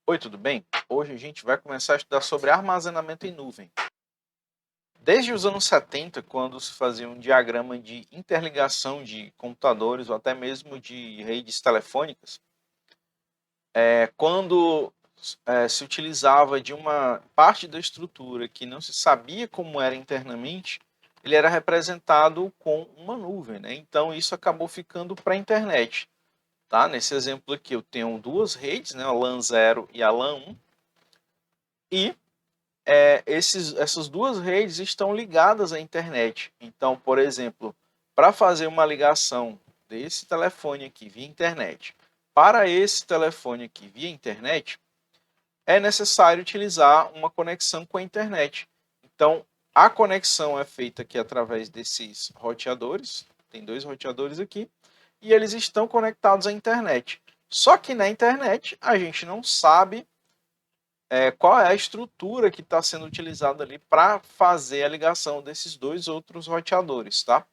Oi, tudo bem? Hoje a gente vai começar a estudar sobre armazenamento em nuvem. Desde os anos 70, quando se fazia um diagrama de interligação de computadores ou até mesmo de redes telefônicas, quando se utilizava de uma parte da estrutura que não se sabia como era internamente, ele era representado com uma nuvem, né? Então isso acabou ficando para a internet. Tá? Nesse exemplo aqui eu tenho duas redes, né? A LAN 0 e a LAN 1, e essas duas redes estão ligadas à internet. Então, por exemplo, para fazer uma ligação desse telefone aqui via internet para esse telefone aqui via internet, é necessário utilizar uma conexão com a internet. Então, a conexão é feita aqui através desses roteadores, tem dois roteadores aqui, e eles estão conectados à internet. Só que na internet a gente não sabe qual é a estrutura que está sendo utilizada ali para fazer a ligação desses dois outros roteadores, tá?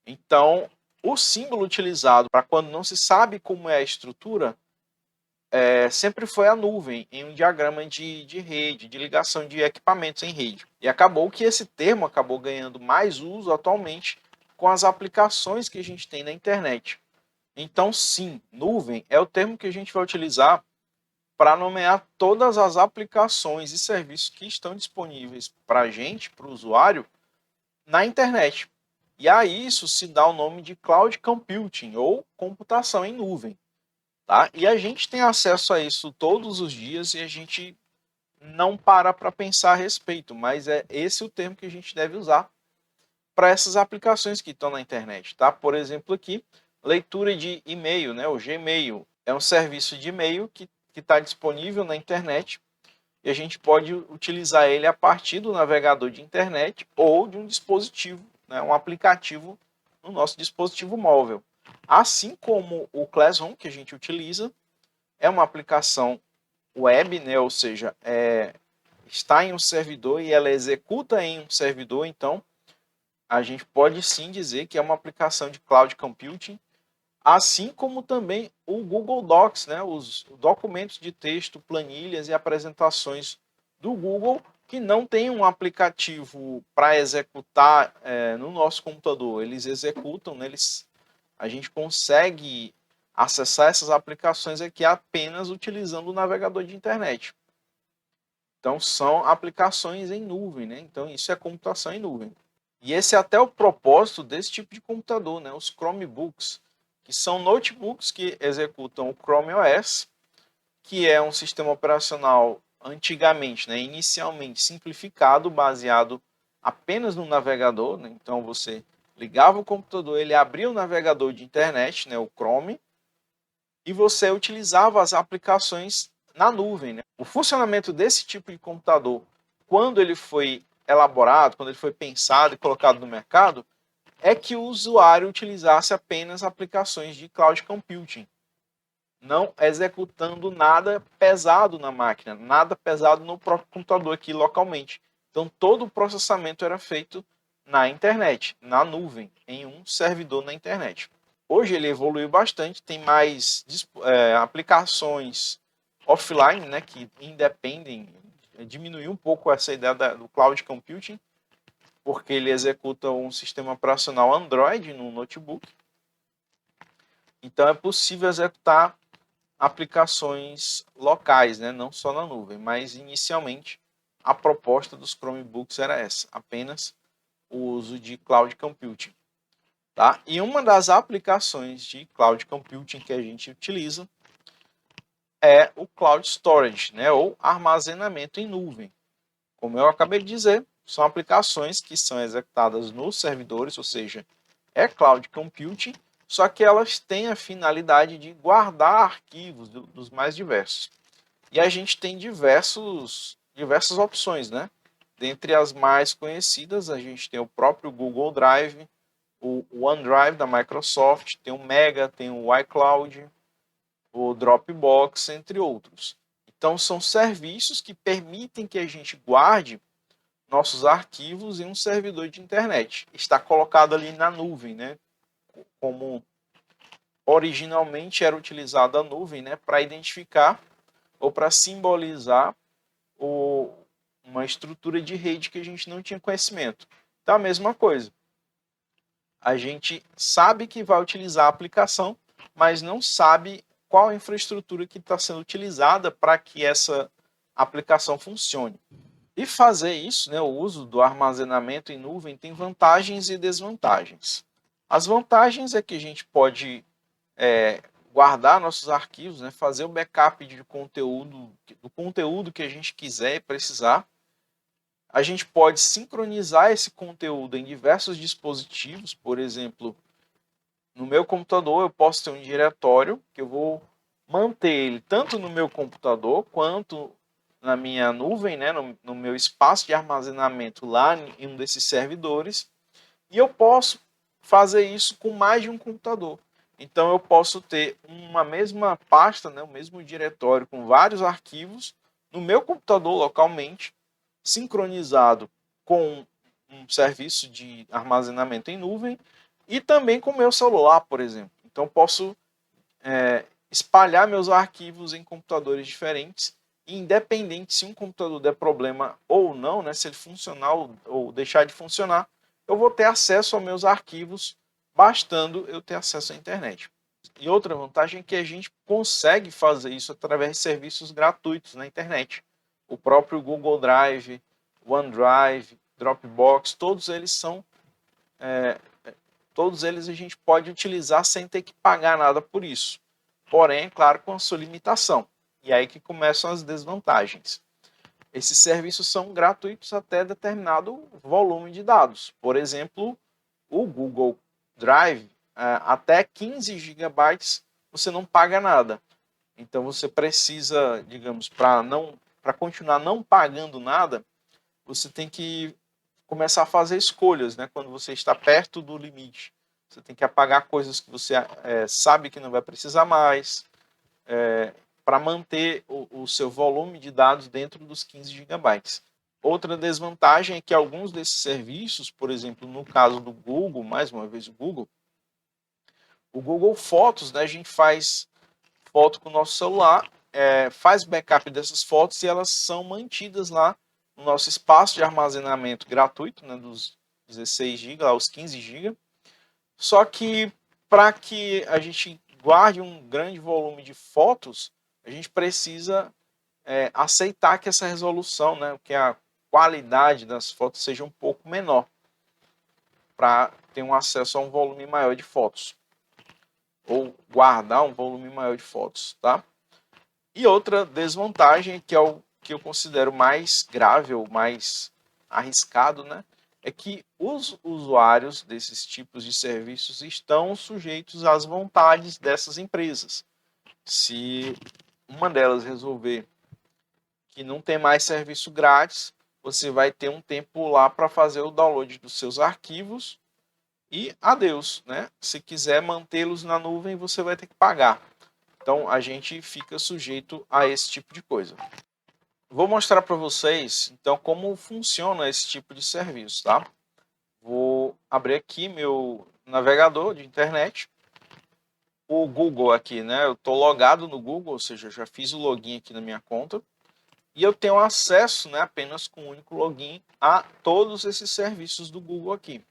Então, o símbolo utilizado para quando não se sabe como é a estrutura sempre foi a nuvem, em um diagrama de rede, de ligação de equipamentos em rede. E acabou que esse termo acabou ganhando mais uso atualmente com as aplicações que a gente tem na internet. Então, sim, nuvem é o termo que a gente vai utilizar para nomear todas as aplicações e serviços que estão disponíveis para a gente, para o usuário, na internet. E a isso se dá o nome de Cloud Computing, ou computação em nuvem. Tá? E a gente tem acesso a isso todos os dias e a gente não para pensar a respeito, mas é esse o termo que a gente deve usar para essas aplicações que estão na internet. Tá? Por exemplo, aqui, leitura de e-mail, né? O Gmail é um serviço de e-mail que está disponível na internet e a gente pode utilizar ele a partir do navegador de internet ou de um dispositivo, né, um aplicativo no nosso dispositivo móvel. Assim como o Classroom, que a gente utiliza, é uma aplicação web, né, ou seja, está em um servidor e ela executa em um servidor, então a gente pode sim dizer que é uma aplicação de cloud computing, assim como também o Google Docs, né, os documentos de texto, planilhas e apresentações do Google que não tem um aplicativo para executar no nosso computador. Eles executam, né, a gente consegue acessar essas aplicações aqui apenas utilizando o navegador de internet. Então, são aplicações em nuvem, né? Então, isso é computação em nuvem. E esse é até o propósito desse tipo de computador, né? Os Chromebooks, que são notebooks que executam o Chrome OS, que é um sistema operacional antigamente, né, inicialmente simplificado, baseado apenas no navegador, né? Então você ligava o computador, ele abria o navegador de internet, né, o Chrome, e você utilizava as aplicações na nuvem, né? O funcionamento desse tipo de computador, quando ele foi elaborado, quando ele foi pensado e colocado no mercado, é que o usuário utilizasse apenas aplicações de cloud computing, não executando nada pesado na máquina, nada pesado no próprio computador aqui localmente. Então todo o processamento era feito na internet, na nuvem, em um servidor na internet. Hoje ele evoluiu bastante, tem mais aplicações offline, né, que independem, diminuiu um pouco essa ideia do cloud computing, porque ele executa um sistema operacional Android no notebook. Então é possível executar aplicações locais, né, não só na nuvem, mas inicialmente a proposta dos Chromebooks era essa, apenas o uso de cloud computing. Tá? E uma das aplicações de cloud computing que a gente utiliza é o cloud storage, né, ou armazenamento em nuvem. Como eu acabei de dizer, são aplicações que são executadas nos servidores, ou seja, é cloud computing, só que elas têm a finalidade de guardar arquivos dos mais diversos. E a gente tem diversas opções, né? Dentre as mais conhecidas, a gente tem o próprio Google Drive, o OneDrive da Microsoft, tem o Mega, tem o iCloud, o Dropbox, entre outros. Então, são serviços que permitem que a gente guarde nossos arquivos em um servidor de internet. Está colocado ali na nuvem, né? Como originalmente era utilizada a nuvem, né, para identificar ou para simbolizar uma estrutura de rede que a gente não tinha conhecimento. Então, a mesma coisa. A gente sabe que vai utilizar a aplicação, mas não sabe qual a infraestrutura que está sendo utilizada para que essa aplicação funcione. E fazer isso, né, o uso do armazenamento em nuvem, tem vantagens e desvantagens. As vantagens é que a gente pode guardar nossos arquivos, né, fazer o backup do conteúdo que a gente quiser e precisar. A gente pode sincronizar esse conteúdo em diversos dispositivos, por exemplo, no meu computador eu posso ter um diretório que eu vou manter ele tanto no meu computador quanto na minha nuvem, né, no meu espaço de armazenamento lá em um desses servidores, e eu posso fazer isso com mais de um computador. Então eu posso ter uma mesma pasta, né, o mesmo diretório com vários arquivos no meu computador localmente, sincronizado com um serviço de armazenamento em nuvem e também com o meu celular, por exemplo. Então posso espalhar meus arquivos em computadores diferentes, e independente se um computador der problema ou não, né, se ele funcionar ou deixar de funcionar, eu vou ter acesso aos meus arquivos, bastando eu ter acesso à internet. E outra vantagem é que a gente consegue fazer isso através de serviços gratuitos na internet. O próprio Google Drive, OneDrive, Dropbox, todos eles a gente pode utilizar sem ter que pagar nada por isso. Porém, é claro, com a sua limitação. E aí que começam as desvantagens. Esses serviços são gratuitos até determinado volume de dados. Por exemplo, o Google Drive, até 15 gigabytes você não paga nada. Então você precisa, digamos, para continuar não pagando nada, você tem que começar a fazer escolhas, né? Quando você está perto do limite. Você tem que apagar coisas que você sabe que não vai precisar mais, para manter o seu volume de dados dentro dos 15 gigabytes. Outra desvantagem é que alguns desses serviços, por exemplo, no caso do Google, mais uma vez o Google Fotos, né, a gente faz foto com o nosso celular, faz backup dessas fotos e elas são mantidas lá no nosso espaço de armazenamento gratuito, né, dos 16 GB aos 15 GB. Só que para que a gente guarde um grande volume de fotos, a gente precisa aceitar que essa resolução, né, que a qualidade das fotos seja um pouco menor, para ter um acesso a um volume maior de fotos, ou guardar um volume maior de fotos, tá? E outra desvantagem, que é o que eu considero mais grave ou mais arriscado, né, é que os usuários desses tipos de serviços estão sujeitos às vontades dessas empresas. Se uma delas resolver que não tem mais serviço grátis, você vai ter um tempo lá para fazer o download dos seus arquivos e adeus, né? Se quiser mantê-los na nuvem, você vai ter que pagar. Então a gente fica sujeito a esse tipo de coisa. Vou mostrar para vocês então como funciona esse tipo de serviço, tá? Vou abrir aqui meu navegador de internet. O Google aqui, né? Eu estou logado no Google, ou seja, já fiz o login aqui na minha conta. E eu tenho acesso, né, apenas com um único login, a todos esses serviços do Google aqui,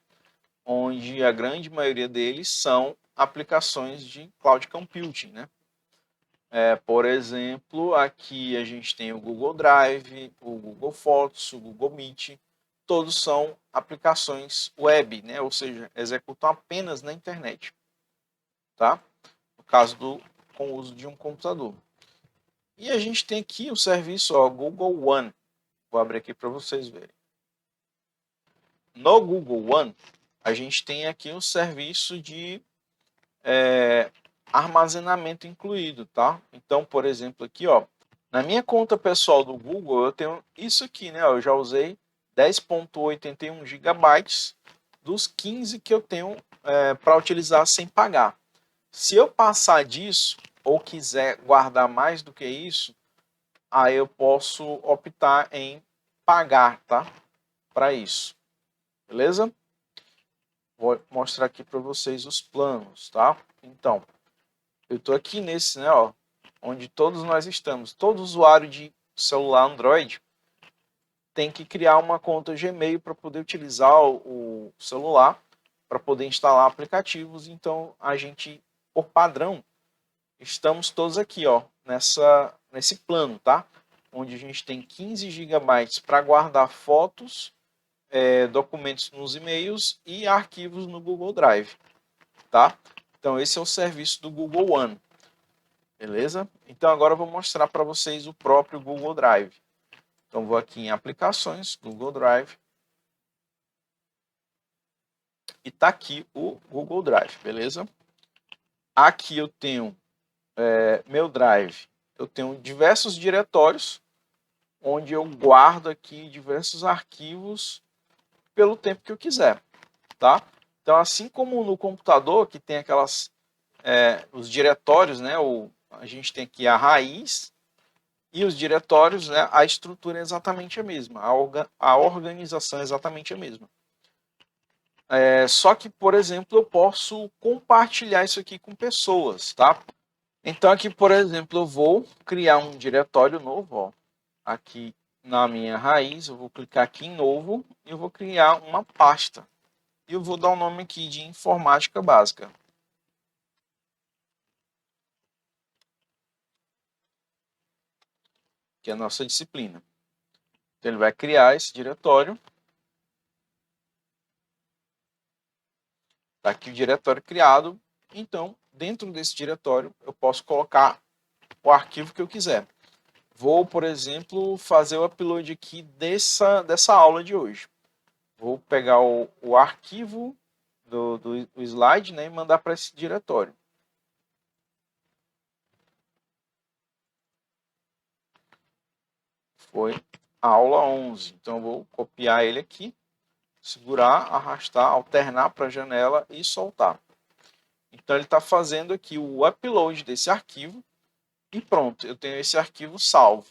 onde a grande maioria deles são aplicações de cloud computing, né? Por exemplo, aqui a gente tem o Google Drive, o Google Fotos, o Google Meet, todos são aplicações web, né? Ou seja, executam apenas na internet, tá? No caso com o uso de um computador. E a gente tem aqui o serviço, ó, Google One. Vou abrir aqui para vocês verem. No Google One, a gente tem aqui um serviço de armazenamento incluído, tá? Então, por exemplo, aqui, ó, na minha conta pessoal do Google, eu tenho isso aqui, né? Eu já usei 10,81 gigabytes dos 15 que eu tenho para utilizar sem pagar. Se eu passar disso ou quiser guardar mais do que isso, aí eu posso optar em pagar, tá? Para isso. Beleza? Vou mostrar aqui para vocês os planos, tá? Então, eu estou aqui nesse, né, ó, onde todos nós estamos. Todo usuário de celular Android tem que criar uma conta Gmail para poder utilizar o celular, para poder instalar aplicativos. Então, a gente, por padrão, estamos todos aqui, ó, nesse plano, tá? Onde a gente tem 15 GB para guardar fotos, documentos nos e-mails e arquivos no Google Drive, tá? Então, esse é o serviço do Google One, beleza? Então, agora eu vou mostrar para vocês o próprio Google Drive. Então, vou aqui em aplicações, Google Drive. E tá aqui o Google Drive, beleza? Aqui eu tenho meu Drive. Eu tenho diversos diretórios, onde eu guardo aqui diversos arquivos pelo tempo que eu quiser, tá? Então, assim como no computador, que tem os diretórios, né? A gente tem aqui a raiz e os diretórios, né? A estrutura é exatamente a mesma, a organização é exatamente a mesma. Só que, por exemplo, eu posso compartilhar isso aqui com pessoas, tá? Então, aqui, por exemplo, eu vou criar um diretório novo, ó. Aqui na minha raiz, eu vou clicar aqui em novo e eu vou criar uma pasta. E eu vou dar o nome aqui de informática básica. Que é a nossa disciplina. Então, ele vai criar esse diretório. Está aqui o diretório criado. Então, dentro desse diretório, eu posso colocar o arquivo que eu quiser. Vou, por exemplo, fazer o upload aqui dessa aula de hoje. Vou pegar o arquivo do slide, né, e mandar para esse diretório. Foi a aula 11. Então, eu vou copiar ele aqui, segurar, arrastar, alternar para a janela e soltar. Então, ele está fazendo aqui o upload desse arquivo e pronto, eu tenho esse arquivo salvo.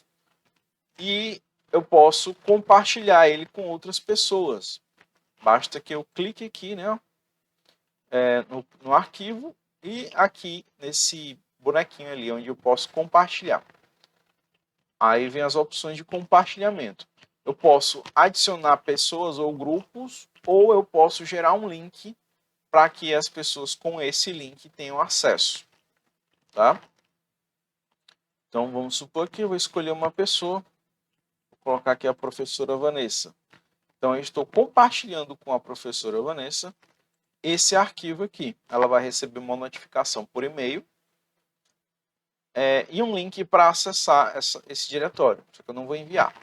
E eu posso compartilhar ele com outras pessoas. Basta que eu clique aqui, né, no arquivo e aqui nesse bonequinho ali, onde eu posso compartilhar. Aí vem as opções de compartilhamento. Eu posso adicionar pessoas ou grupos, ou eu posso gerar um link para que as pessoas com esse link tenham acesso. Tá? Então vamos supor que eu vou escolher uma pessoa, vou colocar aqui a professora Vanessa. Então eu estou compartilhando com a professora Vanessa esse arquivo aqui. Ela vai receber uma notificação por e-mail e um link para acessar esse diretório, só que eu não vou enviar.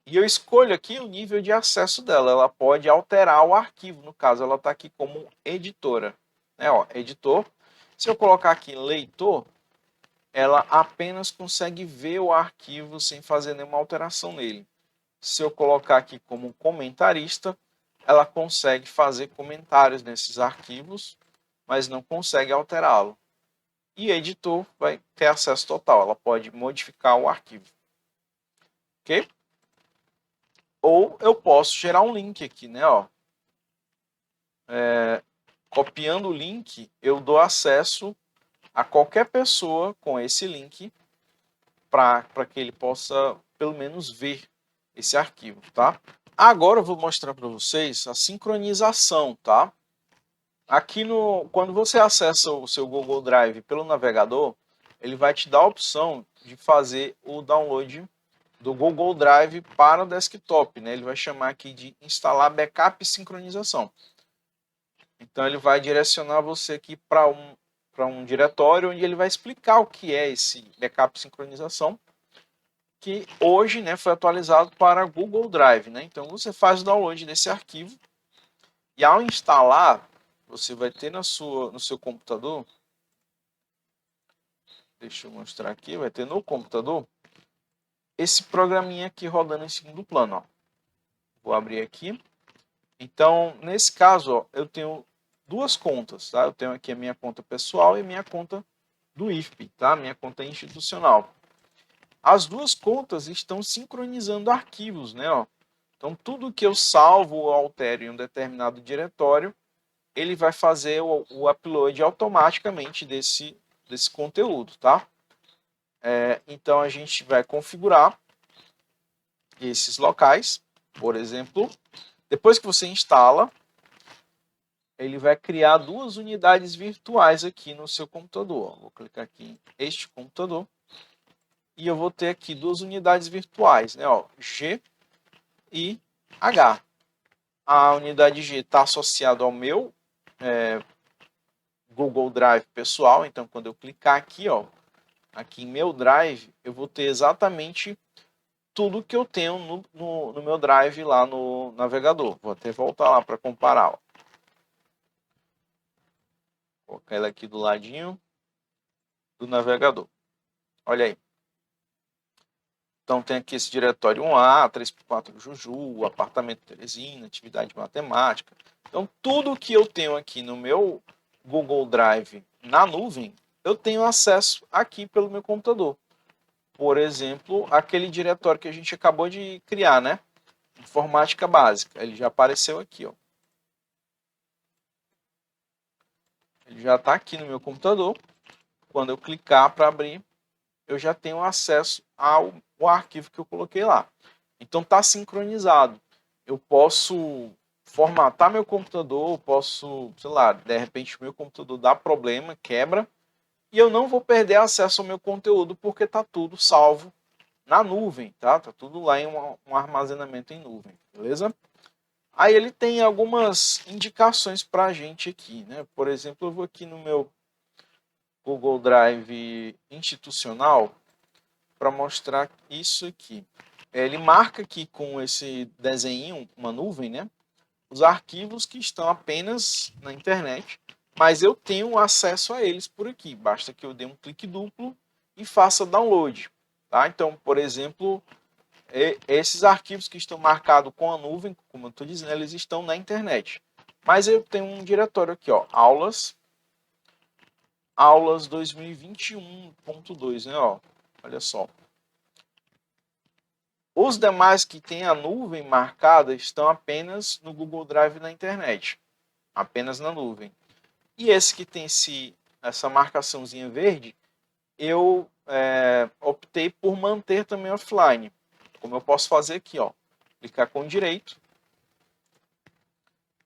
E eu escolho aqui o nível de acesso dela. Ela pode alterar o arquivo, no caso ela está aqui como editora. Editor. Se eu colocar aqui leitor, ela apenas consegue ver o arquivo sem fazer nenhuma alteração nele. Se eu colocar aqui como comentarista, ela consegue fazer comentários nesses arquivos, mas não consegue alterá-lo. E editor vai ter acesso total, ela pode modificar o arquivo. Ok? Ou eu posso gerar um link aqui, né? Copiando o link, eu dou acesso a qualquer pessoa com esse link para que ele possa, pelo menos, ver esse arquivo, tá? Agora eu vou mostrar para vocês a sincronização, tá? Aqui quando você acessa o seu Google Drive pelo navegador, ele vai te dar a opção de fazer o download do Google Drive para o desktop, né? Ele vai chamar aqui de instalar backup e sincronização. Então ele vai direcionar você aqui para um diretório onde ele vai explicar o que é esse backup e sincronização, que hoje, né, foi atualizado para Google Drive, né? Então você faz o download desse arquivo e ao instalar, você vai ter no seu computador, deixa eu mostrar aqui, vai ter no computador esse programinha aqui rodando em segundo plano, ó. Vou abrir aqui. Então, nesse caso, ó, eu tenho duas contas, tá? Eu tenho aqui a minha conta pessoal e minha conta do IFP, tá? Minha conta institucional. As duas contas estão sincronizando arquivos, né? Ó. Então, tudo que eu salvo ou altero em um determinado diretório, ele vai fazer o upload automaticamente desse conteúdo, tá? Então a gente vai configurar esses locais. Por exemplo, depois que você instala, ele vai criar 2 unidades virtuais aqui no seu computador. Vou clicar aqui em este computador e eu vou ter aqui 2 unidades virtuais, né? Ó, G e H. A unidade G está associada ao meu Google Drive pessoal, então quando eu clicar aqui, ó, aqui em meu Drive, eu vou ter exatamente tudo que eu tenho no meu Drive lá no navegador. Vou até voltar lá para comparar. Ó. Vou colocar ele aqui do ladinho do navegador. Olha aí. Então tem aqui esse diretório 1A, 3x4 Juju, apartamento Teresina, atividade matemática. Então tudo que eu tenho aqui no meu Google Drive na nuvem, eu tenho acesso aqui pelo meu computador. Por exemplo, aquele diretório que a gente acabou de criar, né? Informática básica. Ele já apareceu aqui, ó. Ele já está aqui no meu computador. Quando eu clicar para abrir, eu já tenho acesso ao arquivo que eu coloquei lá. Então está sincronizado. Eu posso formatar meu computador, posso, sei lá, de repente o meu computador dá problema, quebra, e eu não vou perder acesso ao meu conteúdo porque está tudo salvo na nuvem, tá? Tá tudo lá em um armazenamento em nuvem, beleza? Aí ele tem algumas indicações para a gente aqui, né? Por exemplo, eu vou aqui no meu Google Drive institucional para mostrar isso aqui. Ele marca aqui com esse desenho, uma nuvem, né? Os arquivos que estão apenas na internet, mas eu tenho acesso a eles por aqui. Basta que eu dê um clique duplo e faça download. Tá? Então, por exemplo, esses arquivos que estão marcados com a nuvem, como eu estou dizendo, eles estão na internet. Mas eu tenho um diretório aqui, ó, aulas 2021.2, né? Ó, olha só. Os demais que têm a nuvem marcada estão apenas no Google Drive na internet, apenas na nuvem. E esse que tem essa marcaçãozinha verde, eu optei por manter também offline. Como eu posso fazer aqui, ó, clicar com direito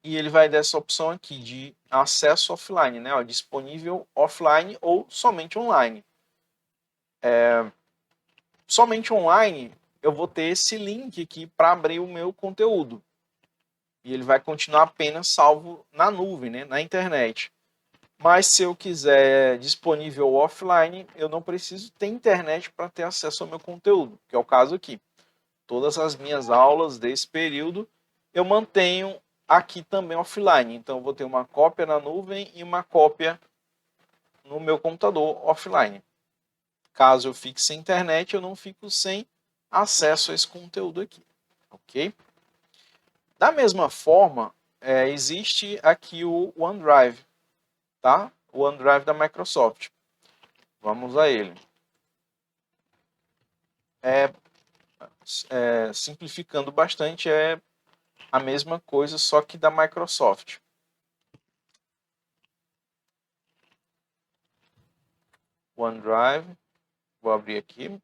e ele vai dar essa opção aqui de acesso offline, né? Ó, disponível offline ou somente online. Somente online eu vou ter esse link aqui para abrir o meu conteúdo. E ele vai continuar apenas salvo na nuvem, né? Na internet. Mas se eu quiser disponível offline, eu não preciso ter internet para ter acesso ao meu conteúdo, que é o caso aqui. Todas as minhas aulas desse período eu mantenho aqui também offline. Então eu vou ter uma cópia na nuvem e uma cópia no meu computador offline. Caso eu fique sem internet, eu não fico sem acesso a esse conteúdo aqui, ok? Da mesma forma, existe aqui o OneDrive, tá? O OneDrive da Microsoft. Vamos a ele. Simplificando bastante, é a mesma coisa, só que da Microsoft. OneDrive, vou abrir aqui,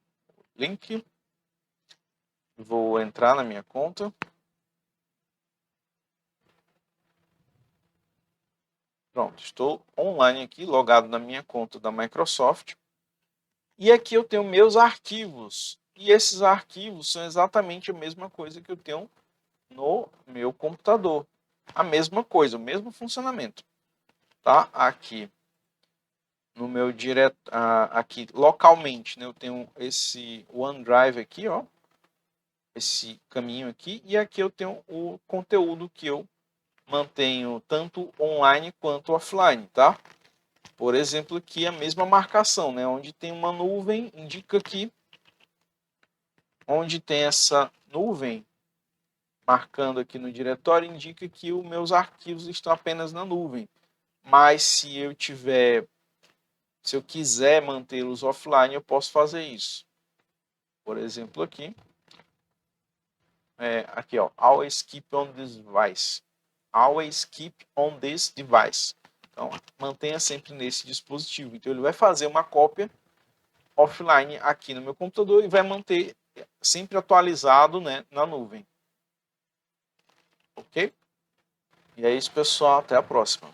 link, vou entrar na minha conta. Pronto, estou online aqui, logado na minha conta da Microsoft. E aqui eu tenho meus arquivos. E esses arquivos são exatamente a mesma coisa que eu tenho no meu computador. A mesma coisa, o mesmo funcionamento. Tá? Aqui no meu aqui localmente, né, eu tenho esse OneDrive aqui, ó, esse caminho aqui, e aqui eu tenho o conteúdo que eu mantenho tanto online quanto offline, tá? Por exemplo, aqui a mesma marcação, né, onde tem uma nuvem, indica aqui onde tem essa nuvem marcando aqui no diretório, indica que os meus arquivos estão apenas na nuvem. Mas se eu quiser mantê-los offline, eu posso fazer isso. Por exemplo, aqui, aqui, ó, always keep on this device. Always keep on this device. Então, mantenha sempre nesse dispositivo. Então, ele vai fazer uma cópia offline aqui no meu computador e vai manter sempre atualizado, né, na nuvem. Ok? E é isso, pessoal. Até a próxima.